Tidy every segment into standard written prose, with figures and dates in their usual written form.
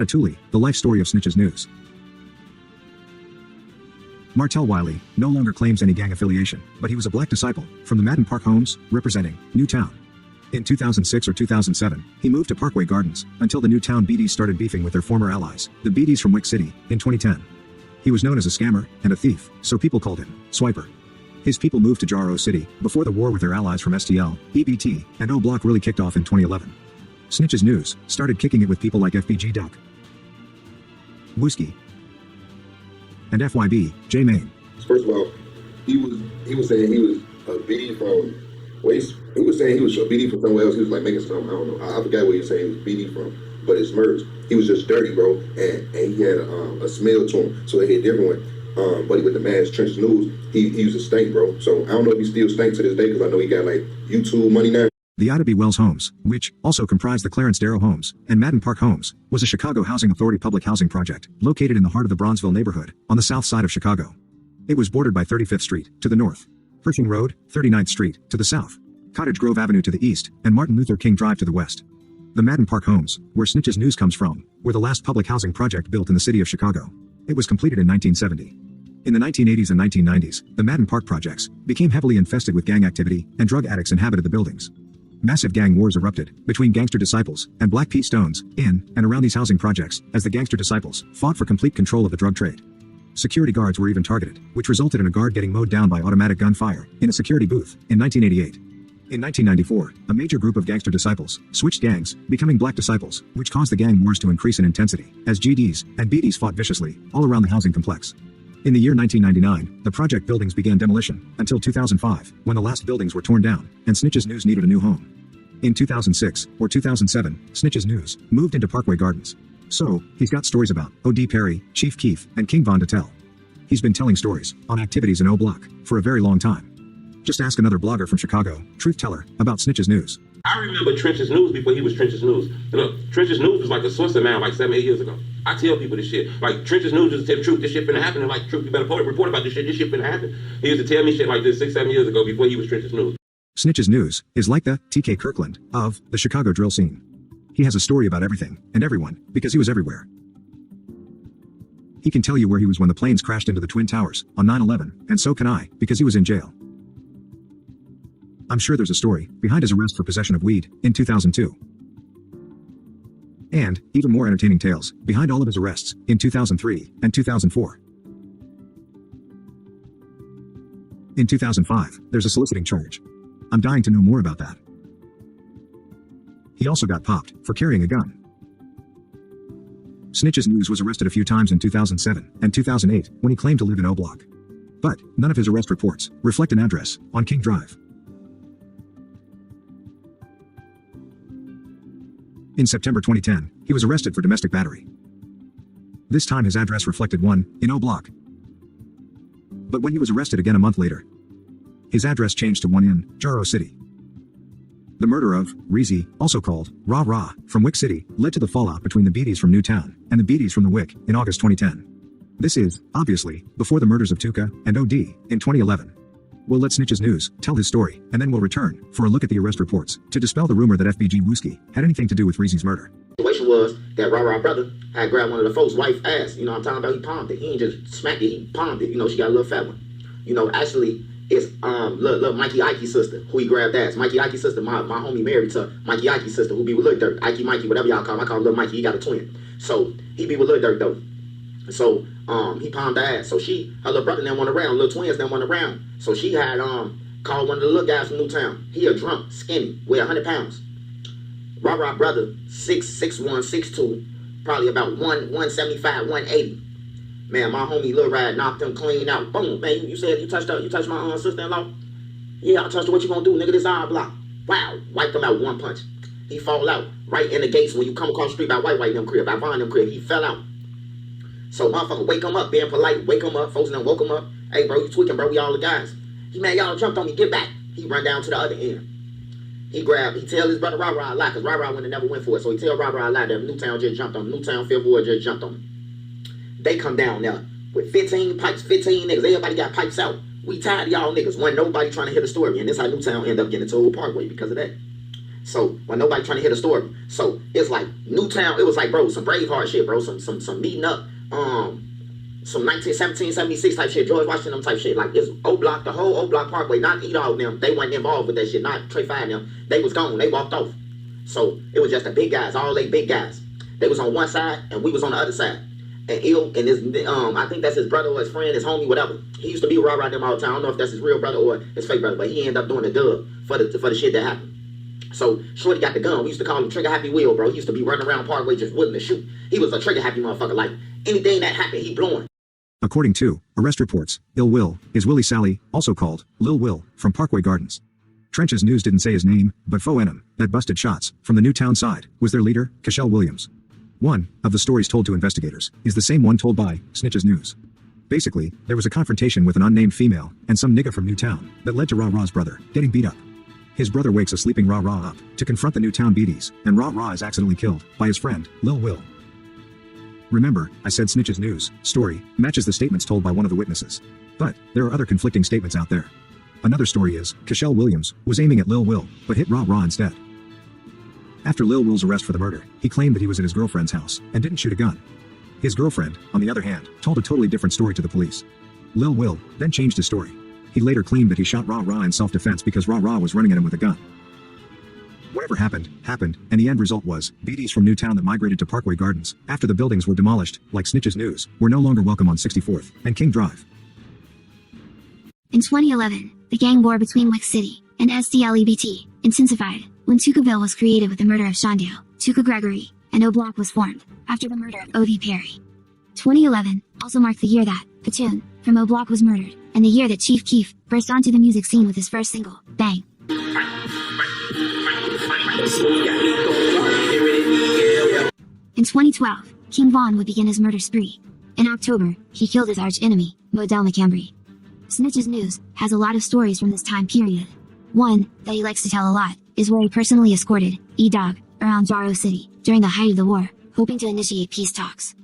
Ratatouille, the life story of Snitch's News. Martell Wiley no longer claims any gang affiliation, but he was a black disciple from the Madden Park Homes, representing Newtown. In 2006 or 2007, he moved to Parkway Gardens, until the Newtown BDs started beefing with their former allies, the BDs from Wick City, in 2010. He was known as a scammer and a thief, so people called him Swiper. His people moved to Jaro City before the war with their allies from STL, EBT, and Oblock really kicked off in 2011. Snitch's News started kicking it with people like FBG Duck, Wooski, and FYB, J Main. First of all, he was saying he was a BD from he was saying he was a BD from somewhere else. He was like making something, I don't know. I forgot what he was saying he was BD from, but it's merged. He was just dirty, bro, and he had a smell to him, so they hit different one. But with the man's Trenches News, he used to stink, bro. So I don't know if he still stinks to this day, because I know he got like YouTube money now. The Ida B. Wells Homes, which also comprised the Clarence Darrow Homes and Madden Park Homes, was a Chicago Housing Authority public housing project located in the heart of the Bronzeville neighborhood on the south side of Chicago. It was bordered by 35th Street to the north, Pershing Road, 39th Street to the south, Cottage Grove Avenue to the east, and Martin Luther King Drive to the west. The Madden Park Homes, where Snitch's News comes from, were the last public housing project built in the city of Chicago. It was completed in 1970. In the 1980s and 1990s, the Madden Park projects became heavily infested with gang activity, and drug addicts inhabited the buildings. Massive gang wars erupted between gangster disciples and Black P. Stones in and around these housing projects as the gangster disciples fought for complete control of the drug trade. Security guards were even targeted, which resulted in a guard getting mowed down by automatic gunfire in a security booth in 1988. In 1994, a major group of gangster disciples switched gangs, becoming Black disciples, which caused the gang wars to increase in intensity as GDs and BDs fought viciously all around the housing complex. In the year 1999, the project buildings began demolition, until 2005, when the last buildings were torn down, and Snitch's News needed a new home. In 2006, or 2007, Snitch's News moved into Parkway Gardens. So, he's got stories about O.D. Perry, Chief Keef, and King Von to tell. He's been telling stories on activities in Oblock for a very long time. Just ask another blogger from Chicago, Truth Teller, about Snitch's News. I remember Trenches News before he was Trenches News. Look, Trenches News was like a source of man like 7, 8 years ago. I tell people this shit. Like, Trenches News used to tell the truth, this shit finna happen. And like, truth, you better report about this shit finna happen. He used to tell me shit like this 6, 7 years ago before he was Trenches News. Snitch's News is like the T.K. Kirkland of the Chicago drill scene. He has a story about everything and everyone because he was everywhere. He can tell you where he was when the planes crashed into the Twin Towers on 9/11, and so can I, because he was in jail. I'm sure there's a story behind his arrest for possession of weed in 2002. And even more entertaining tales behind all of his arrests in 2003 and 2004. In 2005, there's a soliciting charge. I'm dying to know more about that. He also got popped for carrying a gun. Snitch's News was arrested a few times in 2007 and 2008 when he claimed to live in Oblock. But none of his arrest reports reflect an address on King Drive. In September 2010, he was arrested for domestic battery. This time his address reflected one in Oblock. But when he was arrested again a month later, his address changed to one in Jaro City. The murder of Reezy, also called Rah Rah, from Wick City, led to the fallout between the BDs from Newtown and the BDs from the Wick in August 2010. This is, obviously, before the murders of Tuka and OD in 2011. We'll let Snitch's News tell his story, and then we'll return for a look at the arrest reports to dispel the rumor that FBG Wooski had anything to do with Reezy's murder. The situation was that Rah Rah brother had grabbed one of the folks' wife's ass. You know what I'm talking about? He palmed it. He ain't just smacked it, he palmed it. You know, she got a little fat one. You know, actually, it's little Mikey Ike's sister who he grabbed ass. Mikey Ike's sister, my homie married to Mikey Ike's sister, who be with Lil Durk. Ike Mikey, whatever y'all call him. I call him Lil Mikey. He got a twin. So he be with Lil Durk though. So he palmed the ass. So her little brother then went around, little twins then went around. So she had called one of the little guys from Newtown. He a drunk, skinny, weigh 100 pounds. Rah Rah brother, 6'1", 6'2", probably about 175, 180. Man, my homie Lil Rad knocked him clean out. Boom, man, you said you touched my sister-in-law? Yeah, I touched her. What you gonna do, nigga? This our block. Wow, wiped him out with one punch. He fall out right in the gates when you come across the street by White them crib, by Vaughn them crib. He fell out. So motherfucker, wake him up, being polite, wake him up. Folks done woke him up. Hey, bro, you tweaking, bro. We all the guys. He, man, y'all jumped on me. Get back. He run down to the other end. He tell his brother Rah Rah a lie, because Rah Rah never went for it. So he tell Rah Rah a lie that Newtown just jumped on him. Newtown, Fifth Ward just jumped on him. They come down there with 15 pipes, 15 niggas. Everybody got pipes out. We tired of y'all niggas. Wasn't nobody trying to hear the story. And this how Newtown ended up getting to Old Parkway because of that. So when nobody trying to hear the story, so it's like Newtown. It was like, bro, some Braveheart shit, bro. Some meeting up. Some 1776 type shit, George Washington them type shit. Like it's Oblock, the whole Oblock Parkway, not Edog them. They wasn't involved with that shit. Not Trey Fine them. They was gone. They walked off. So it was just the big guys, all they big guys. They was on one side and we was on the other side. And his I think that's his brother or his friend, his homie, whatever. He used to be around them all the time. I don't know if that's his real brother or his fake brother, but he ended up doing the dub for the shit that happened. So Shorty got the gun. We used to call him Trigger Happy Will, bro. He used to be running around Parkway just willing to shoot. He was a trigger happy motherfucker. Like anything that happened, he blowing. According to arrest reports, Ill Will is Willie Sally, also called Lil Will, from Parkway Gardens. Trench's News didn't say his name, but Fo Enem, that busted shots from the Newtown side, was their leader, Cashel Williams. One of the stories told to investigators is the same one told by Snitch's News. Basically, there was a confrontation with an unnamed female and some nigga from Newtown that led to Rah Rah's brother getting beat up. His brother wakes a sleeping Rah Rah up to confront the Newtown BDs, and Rah Rah is accidentally killed by his friend, Lil Will. Remember, I said Snitch's News story matches the statements told by one of the witnesses. But there are other conflicting statements out there. Another story is, Cashel Williams was aiming at Lil Will, but hit Rah Rah instead. After Lil Will's arrest for the murder, he claimed that he was at his girlfriend's house and didn't shoot a gun. His girlfriend, on the other hand, told a totally different story to the police. Lil Will then changed his story. He later claimed that he shot Rah Rah in self-defense because Rah Rah was running at him with a gun. Whatever happened, and the end result was, BDs from Newtown that migrated to Parkway Gardens, after the buildings were demolished, like Snitch's News, were no longer welcome on 64th and King Drive. In 2011, the gang war between Wick City and SDLEBT intensified when Tukaville was created with the murder of Shondale, Tuka Gregory, and Oblock was formed after the murder of O.V. Perry. 2011 also marked the year that Platoon from Oblock was murdered, and the year that Chief Keef burst onto the music scene with his first single, Bang. In 2012, King Von would begin his murder spree. In October, he killed his arch-enemy, Modell McCambry. Snitch's News has a lot of stories from this time period. One that he likes to tell a lot is where he personally escorted E-Dog around Jaro City during the height of the war, hoping to initiate peace talks.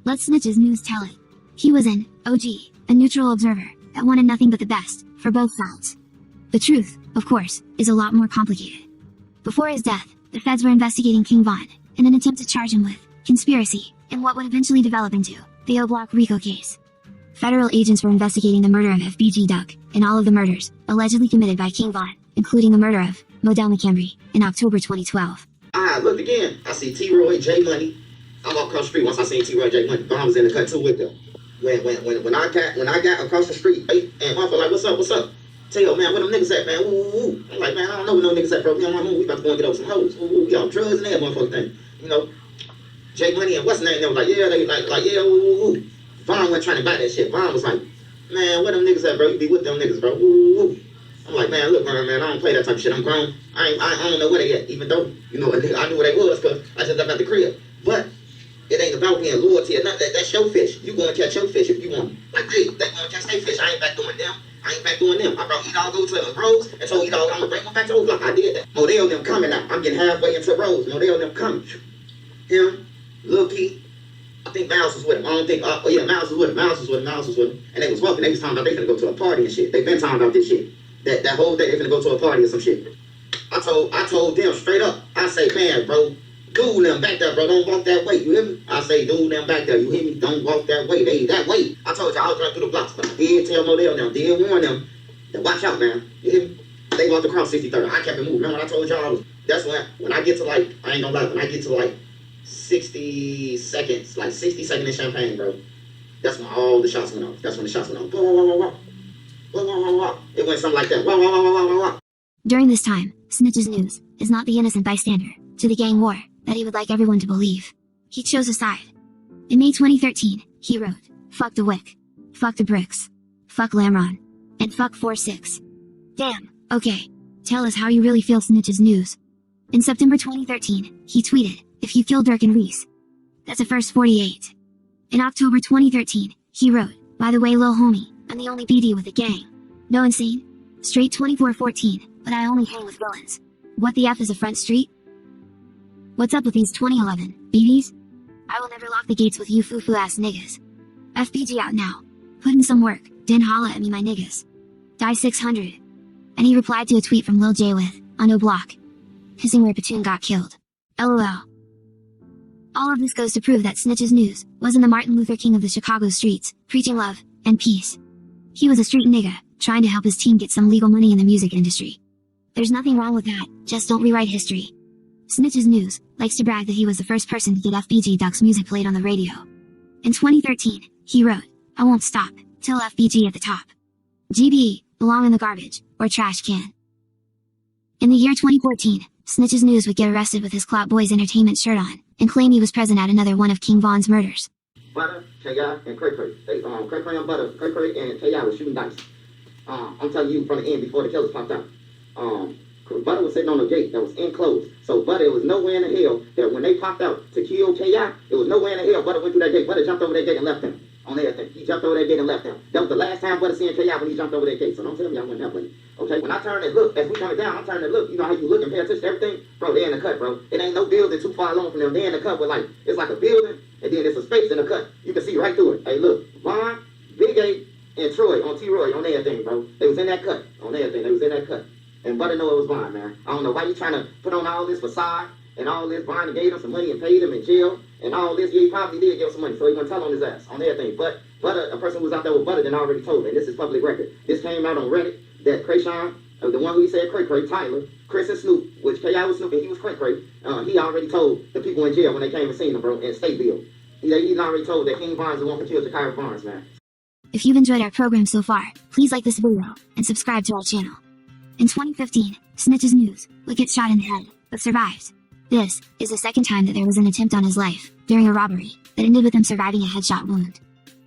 Let Snitch's News tell it. He was an OG, a neutral observer that wanted nothing but the best for both sides. The truth, of course, is a lot more complicated. Before his death, the feds were investigating King Von in an attempt to charge him with conspiracy in what would eventually develop into the Oblock RICO case. Federal agents were investigating the murder of FBG Duck and all of the murders allegedly committed by King Von, including the murder of Modell McCambry in October 2012. I looked again. I see T-Roy, J Money. I walked across the street once I seen T-Roy, J Money. Von was in the cut too with them. When I got across the street, and motherfucker like, what's up? Tell man, where them niggas at, man? Ooh. I'm like, man, I don't know where no niggas at, bro. We on my move. We about to go and get over some hoes. Ooh, we on drugs and that motherfucker thing. You know, J Money and what's the name? They was like, yeah, they like, yeah, ooh. Von went trying to buy that shit. Von was like, man, where them niggas at, bro? You be with them niggas, bro. Ooh. I'm like, man, look, man, I don't play that type of shit. I'm grown. I don't know where they at, even though, you know, I knew where they was because I just left out the crib. But it ain't about being loyalty or nothing. That's your fish. You go and catch your fish if you want. Like, hey, they gonna catch their fish. I ain't back doing them. I brought E-Dog go to Rose and told E-Dog I'm gonna bring him back to Oblock. I did that. Modell them coming now. I'm getting halfway into Rose. Modell them coming. Him, Lil P, I think Miles was with him. I don't think, Miles was with him. And they was walking. They was talking about they finna go to a party and shit. They been talking about this shit. That whole day they finna go to a party or some shit. I told them straight up. I say, man, bro, dude them back there, bro. Don't walk that way. You hear me? I say, dude them back there. You hear me? Don't walk that way. They that way. I told you I was running through the blocks, but I did tell Modell them, did warn them to watch out, man. You hear me? They walked across 63rd. I kept it moving. Remember when I told y'all that's when I get to like, I ain't gonna lie, when I get to like 60 seconds, like 60 seconds in Champagne, bro. That's when all the shots went off. That's when the shots went off. Wah, wah, wah, wah. Wah, wah, wah, wah. It went something like that. Wah, wah, wah, wah, wah, wah. During this time, Snitch's News is not the innocent bystander to the gang war that he would like everyone to believe. He chose a side. In May 2013, he wrote, fuck the Wick, fuck the Bricks, fuck Lamron, and fuck 4-6. Damn, okay. Tell us how you really feel, Snitch's News. In September 2013, he tweeted, if you kill Dirk and Reese, that's a first 48. In October 2013, he wrote, by the way, lil homie, I'm the only BD with a gang. No insane? Straight 24-14, but I only hang with villains. What the F is a front street? What's up with these 2011 BDs? I will never lock the gates with you foo-foo ass niggas. FBG out now. Put in some work, then holla at me my niggas. Die 600. And he replied to a tweet from Lil J with, on Oblock. hissing where Platoon got killed. LOL. All of this goes to prove that Snitch's News wasn't the Martin Luther King of the Chicago streets, preaching love and peace. He was a street nigga, trying to help his team get some legal money in the music industry. There's nothing wrong with that, just don't rewrite history. Snitch's News likes to brag that he was the first person to get FBG Duck's music played on the radio. In 2013, he wrote, "I won't stop, till FBG at the top. GBE, belong in the garbage, or trash can." In the year 2014, Snitch's News would get arrested with his Clout Boys Entertainment shirt on, and claim he was present at another one of King Von's murders. Butter, K.I., and Cray Cray. Cray Cray and Butter, Cray Cray and K.I. was shooting dice. I'm telling you from the end before the killers popped out. Butter was sitting on a gate that was enclosed. So Butter, it was nowhere in the hell that when they popped out to kill K.I., it was nowhere in the hell Butter went through that gate. Butter jumped over that gate and left him on everything. He jumped over that gate and left him. That was the last time Butter seen K.I. when he jumped over that gate. So don't tell me I wasn't helping you. Okay, when I turn and look, as we coming down, I'm turning and look. You know how you look and pay attention to everything? Bro, they're in the cut, bro. It ain't no building too far along from them. They're in the cut with like, it's like a building, and then there's a space in the cut. You can see right through it. Hey, look, Vaughn, Big A, and Troy on T-Roy on everything, bro. They was in that cut, on everything. They was in that cut. And Butter know it was Vaughn, man. I don't know why you trying to put on all this facade and all this. Vaughn gave him some money and paid him in jail and all this. Yeah, he probably did give him some money, so he gonna tell on his ass on everything. But Butter, a person who was out there with Butter, then already told, and this is public record. This came out on Reddit that Krayshawn, the one who he said Cray Cray, Tyler, Chris and Snoop, which K.I. was Snoop and he was Cray Cray, he already told the people in jail when they came and seen him, bro, in Stateville. He already told that King Von's the one who killed Jakira Barnes, man. If you've enjoyed our program so far, please like this video and subscribe to our channel. In 2015, Snitch's News would get shot in the head, but survived. This is the second time that there was an attempt on his life during a robbery that ended with him surviving a headshot wound.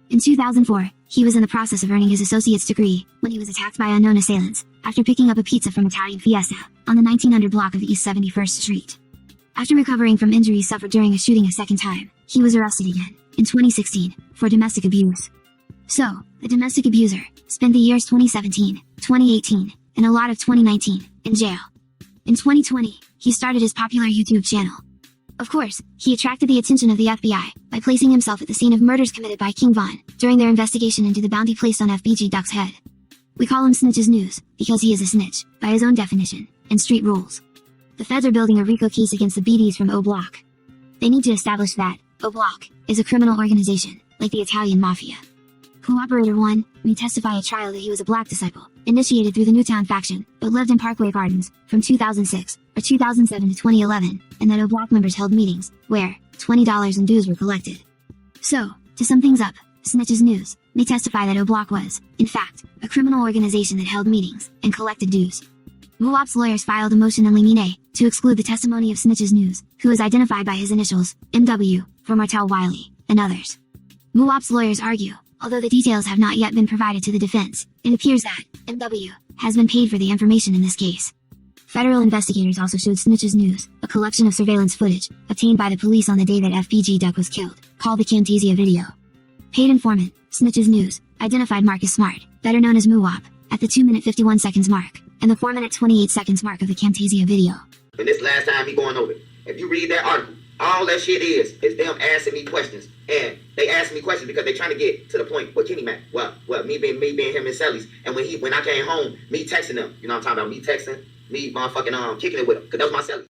In 2004, he was in the process of earning his associate's degree when he was attacked by unknown assailants after picking up a pizza from Italian Fiesta on the 1900 block of East 71st Street. After recovering from injuries suffered during a shooting a second time, he was arrested again in 2016 for domestic abuse. So, the domestic abuser spent the years 2017, 2018, and a lot of 2019 in jail. In 2020, he started his popular YouTube channel. Of course, he attracted the attention of the FBI by placing himself at the scene of murders committed by King Von during their investigation into the bounty placed on FBG Duck's head. We call him Snitch's News because he is a snitch, by his own definition, and street rules. The feds are building a RICO case against the BDs from Oblock. They need to establish that Oblock is a criminal organization, like the Italian Mafia. Cooperator 1 may testify at trial that he was a black disciple, initiated through the Newtown faction, but lived in Parkway Gardens from 2006 or 2007 to 2011, and that Oblock members held meetings where $20 in dues were collected. So, to sum things up, Snitch's News may testify that Oblock was, in fact, a criminal organization that held meetings and collected dues. Muwap's lawyers filed a motion in limine to exclude the testimony of Snitch's News, who is identified by his initials, MW, for Martel Wiley, and others. Muwap's lawyers argue, although the details have not yet been provided to the defense, it appears that MW has been paid for the information in this case. Federal investigators also showed Snitch's News a collection of surveillance footage obtained by the police on the day that FBG Duck was killed, called the Camtasia video. Paid informant, Snitch's News, identified Marcus Smart, better known as Muwap, at the 2-minute 51 seconds mark, and the 4-minute 28 seconds mark of the Camtasia video. And this last time he going over it. If you read that article, all that shit is them asking me questions. And they asking me questions because they trying to get to the point with Kenny Mac. Well, me being him and Sally's. And when I came home, me texting them. You know what I'm talking about? Me texting, me motherfucking kicking it with him. Because that was my Sally.